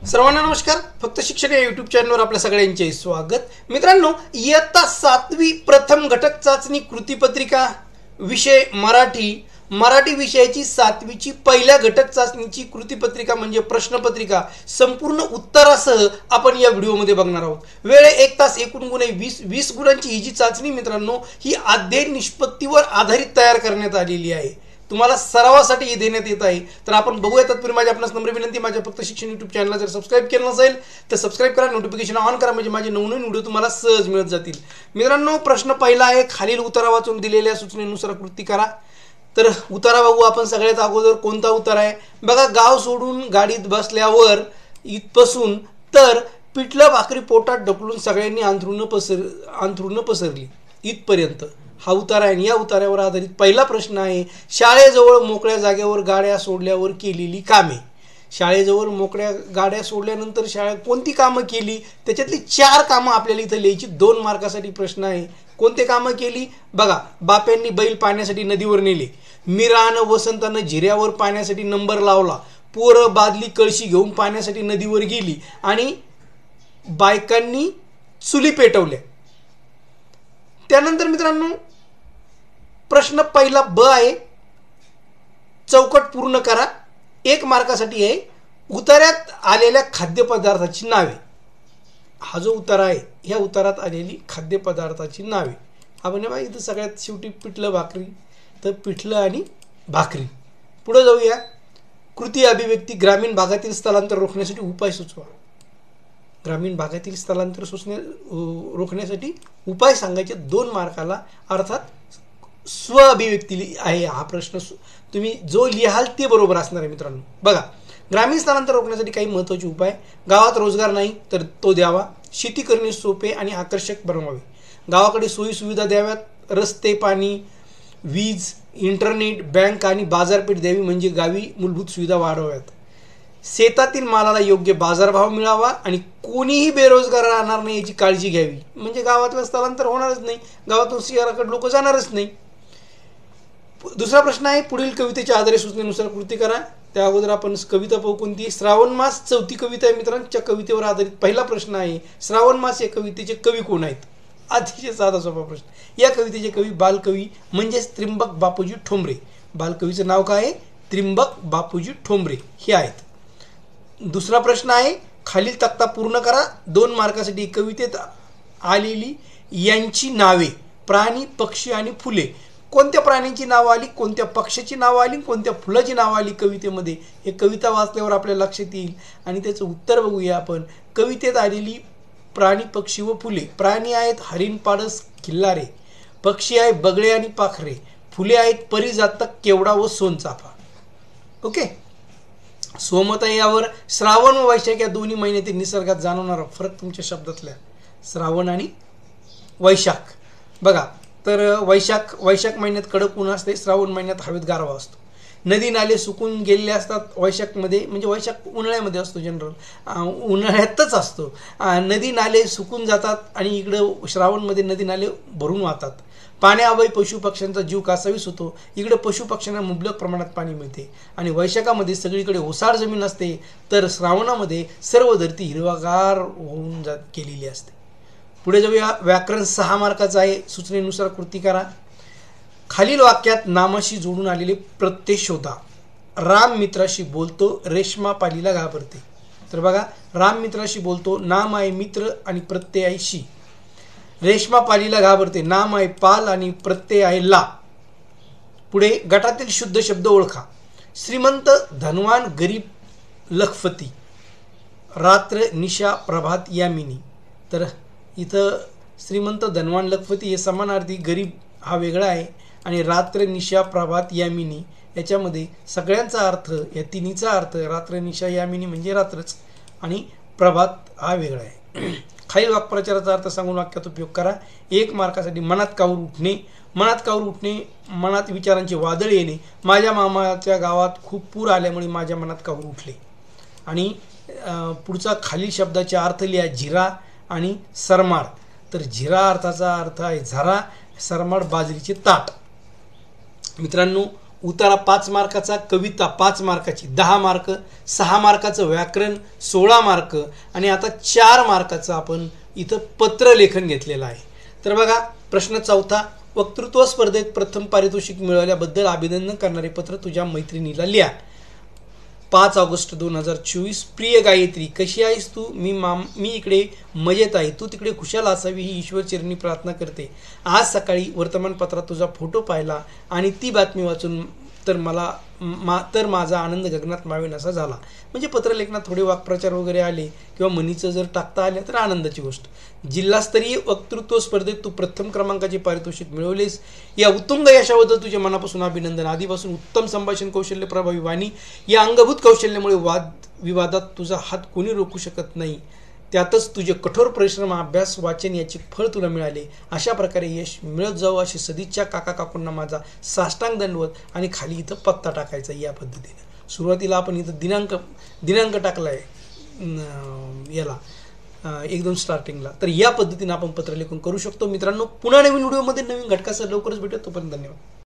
सर्वांना नमस्कार. फक्त शिक्षण या यूट्यूब चॅनलवर आपल्या सगळ्यांचे स्वागत. मित्रांनो, इयत्ता 7वी प्रथम घटक चाचणी कृतीपत्रिका विषय मराठी विषयाची 7वीची पहिल्या घटक चाचणीची कृतीपत्रिका म्हणजे प्रश्नपत्रिका संपूर्ण उत्तरासह आपण या व्हिडिओमध्ये बघणार आहोत. वेळ 1 तास, एकूण गुण 20 गुणांची ही जी चाचणी मित्रांनो ही अध्ययन निष्पत्तीवर आधारित तयार करण्यात आलेली आहे. तुम्हाला सरावासाठी हे देण्यात येत आहे. तर आपण बघूया. तत्पूर्वी माझी आपणास नम्र विनंती, माझ्या फक्त शिक्षण यूट्यूब चॅनलला जर सबस्क्राईब केलं नसेल तर सबस्क्राईब करा, नोटिफिकेशन ऑन करा, म्हणजे माझे नवनवीन व्हिडिओ तुम्हाला सहज मिळत जातील. मित्रांनो, प्रश्न पहिला आहे, खालील उतारा वाचून दिलेल्या सूचनेनुसार कृती करा. तर उतारा बघू आपण. सगळ्यात अगोदर कोणता उतारा आहे बघा. गाव सोडून गाडीत बसल्यावर इथपासून तर पिठलं भाकरी पोटात ढकलून सगळ्यांनी अंथरुणं पसरली इथपर्यंत हा उतारा आहे. या उतार्यावर आधारित पहिला प्रश्न आहे, शाळेजवळ मोकळ्या जागेवर गाड्या सोडल्यावर केलेली कामे. शाळेजवळ मोकळ्या गाड्या सोडल्यानंतर शाळेत कोणती कामं केली त्याच्यातली 4 कामं आपल्याला इथं लिहायची. 2 मार्कासाठी प्रश्न आहे. कोणते कामं केली बघा. बाप्यांनी बैल पाण्यासाठी नदीवर नेले. मीरानं वसंतानं झिऱ्यावर पाण्यासाठी नंबर लावला. पोरं बादली कळशी घेऊन पाण्यासाठी नदीवर गेली आणि बायकांनी चुली पेटवल्या. त्यानंतर मित्रांनो प्रश्न पहिला ब आहे, चौकट पूर्ण करा. 1 मार्कासाठी आहे. उतार्यात आलेल्या खाद्यपदार्थाची नावे. हा जो उतारा आहे ह्या उतारात आलेली खाद्यपदार्थाची नावे आपण बघा. इथं सगळ्यात शेवटी पिठलं भाकरी, तर पिठलं आणि भाकरी. पुढे जाऊया. कृती अभिव्यक्ती, ग्रामीण भागातील स्थलांतर रोखण्यासाठी उपाय सुचवा. ग्रामीण भागातील स्थलांतर रोखण्यासाठी उपाय सांगायचे. 2 मार्काला, अर्थात स्व अभिव्यक्ती आहे हा प्रश्न. तुम्ही जो लिहाल ते बरोबर असणार आहे मित्रांनो. बघा, ग्रामीण स्थलांतर रोखण्यासाठी काही महत्त्वाचे उपाय. गावात रोजगार नाही तर तो द्यावा. शेती करणे सोपे आणि आकर्षक बनवावे. गावाकडे सोयी सुविधा द्याव्यात. रस्ते, पाणी, वीज, इंटरनेट, बँक आणि बाजारपेठ द्यावी, म्हणजे गावी मूलभूत सुविधा वाढवाव्यात. शेतातील मालाला योग्य बाजारभाव मिळावा आणि कोणीही बेरोजगार राहणार नाही याची काळजी घ्यावी, म्हणजे गावातलं स्थलांतर होणारच नाही, गावातून शहराकडे लोक जाणारच नाही. दुसरा प्रश्न आहे, पुढील कवितेच्या आधारे सूचनेनुसार कृती करा. त्या अगोदर आपण कविता पाहू. कोणती? श्रावण मास 4थी कविता आहे मित्रांच्या कवितेवर आधारित पहिला प्रश्न आहे. श्रावण मास या कवितेचे कवी कोण आहेत? अतिशय साधा सोपा प्रश्न. या कवितेचे कवी बालकवी म्हणजेच त्र्यंबक बापूजी ठोंबरे. बालकवीचं नाव काय आहे? त्र्यंबक बापूजी ठोंबरे हे आहेत. दुसरा प्रश्न आहे, खालील तक्ता पूर्ण करा. 2 मार्कासाठी कवितेत आलेली यांची नावे. प्राणी, पक्षी आणि फुले. कोणत्या प्राण्यांची नावं आली, कोणत्या पक्षाची नावं आली, कोणत्या फुलाची नावं आली कवितेमध्ये, हे कविता वाचल्यावर आपल्याला लक्षात येईल. आणि त्याचं उत्तर बघूया आपण. कवितेत आलेली प्राणी, पक्षी व फुले. प्राणी आहेत हरिण, पाडस, किल्लारे. पक्षी आहेत बगळे आणि पाखरे. फुले आहेत परिजातक, केवडा व सोनचाफा. ओके. स्वमत आहे यावर. श्रावण व वैशाख या दोन्ही महिन्यातील निसर्गात जाणवणारा फरक तुमच्या शब्दातल्या. श्रावण आणि वैशाख बघा. तर वैशाख महिन्यात कडक ऊन असते. श्रावण महिन्यात हवेत गारवा असतो. नदी नाले सुकून गेलेले असतात वैशाखमध्ये, म्हणजे वैशाख उन्हाळ्यामध्ये असतो, जनरल उन्हाळ्यातच असतो. नदी नाले सुकून जातात आणि इकडं श्रावणमध्ये नदी नाले भरून वाहतात. पाण्याअभावी पशुपक्ष्यांचा जीव कासावीस होतो. इकडे पशुपक्ष्यांना मुबलक प्रमाणात पाणी मिळते. आणि वैशाखामध्ये सगळीकडे ओसाड जमीन असते, तर श्रावणामध्ये सर्व धरती हिरवागार होऊन केलेली असते. पुढे जाऊया. व्याकरण 6 मार्काचं आहे. सूचनेनुसार कृती करा. खालील वाक्यात नामाशी जोडून आलेले प्रत्यय शोधा. राम मित्राशी बोलतो, रेश्मा पालीला घाबरते. तर बघा, राम मित्राशी बोलतो, नाम आहे मित्र आणि प्रत्यय आहे शी. रेश्मा पालीला घाबरते, नाम आहे पाल आणि प्रत्यय आहे ला. पुढे गटातील शुद्ध शब्द ओळखा. श्रीमंत, धनवान, गरीब, लखपती. रात्र, निशा, प्रभात, यामिनी. तर इथं श्रीमंत, धनवान, लखपती हे समानार्थी. गरीब हा वेगळा आहे आणि रात्र, निशा, प्रभात, यामिनी याच्यामध्ये सगळ्यांचा अर्थ, या तिन्हीचा अर्थ रात्र, निशा, यामिनी म्हणजे रात्रच आणि प्रभात हा वेगळा आहे. खालील वाक्प्रचाराचा अर्थ सांगून वाक्यात उपयोग करा. 1 मार्कासाठी मनात काऊर उठणे. मनात काऊर उठणे, मनात विचारांचे वादळ येणे. माझ्या मामाच्या गावात खूप पूर आल्यामुळे माझ्या मनात काऊर उठले. आणि पुढचा खालील शब्दाचे अर्थ लिहा. झिरा आणि सरमाड. तर झिरा अर्थाचा अर्थ आहे झरा, सरमाड बाजरीचे ताट. मित्रांनो, उतारा 5 मार्काचा, कविता 5 मार्काची 10 मार्क, 6 मार्काचं व्याकरण 16 मार्क आणि आता 4 मार्काचं आपण इथं पत्रलेखन घेतलेलं आहे. तर बघा प्रश्न चौथा, वक्तृत्व स्पर्धेत प्रथम पारितोषिक मिळवल्याबद्दल अभिनंदन करणारे पत्र तुझ्या मैत्रिणीला लिहा. 5 ऑगस्ट 2024. प्रिय गायत्री, कशी आहेस तू? मी इकडे मजेत आहे. तू तिकडे खुशाल असावी ही ईश्वरचरणी प्रार्थना करते. आज सकाळी वर्तमानपत्रात तुझा फोटो पाहिला आणि ती बातमी वाचून तर माझा आनंद गगनात मावेन असा झाला. म्हणजे पत्रलेखनात थोडे वाक्प्रचार वगैरे आले किंवा मनीचं जर टाकता आले तर आनंदाची गोष्ट. जिल्हास्तरीय वक्तृत्व स्पर्धेत तू प्रथम क्रमांकाचे पारितोषिक मिळवलेस. या उत्तुंग यशाबद्दल तुझे मनापासून अभिनंदन. आधीपासून उत्तम संभाषण कौशल्य, प्रभावी वाणी या अंगभूत कौशल्यामुळे वादविवादात तुझा हात कोणी रोखू शकत नाही. त्यातच तुझे कठोर परिश्रम, अभ्यास, वाचन याचे फळ तुला मिळाले. अशा प्रकारे यश मिळत जाऊ अशी सदिच्छा. काका काकूंना माझा साष्टांग दंडवत. आणि खाली इथं पत्ता टाकायचा. या पद्धतीने सुरुवातीला आपण इथं दिनांक टाकला आहे याला एकदम स्टार्टिंगला. तर या पद्धतीने आपण पत्रलेखन करू शकतो. मित्रांनो, पुन्हा नवीन व्हिडिओमध्ये नवीन घटकासह लवकरच भेटू. तोपर्यंत धन्यवाद.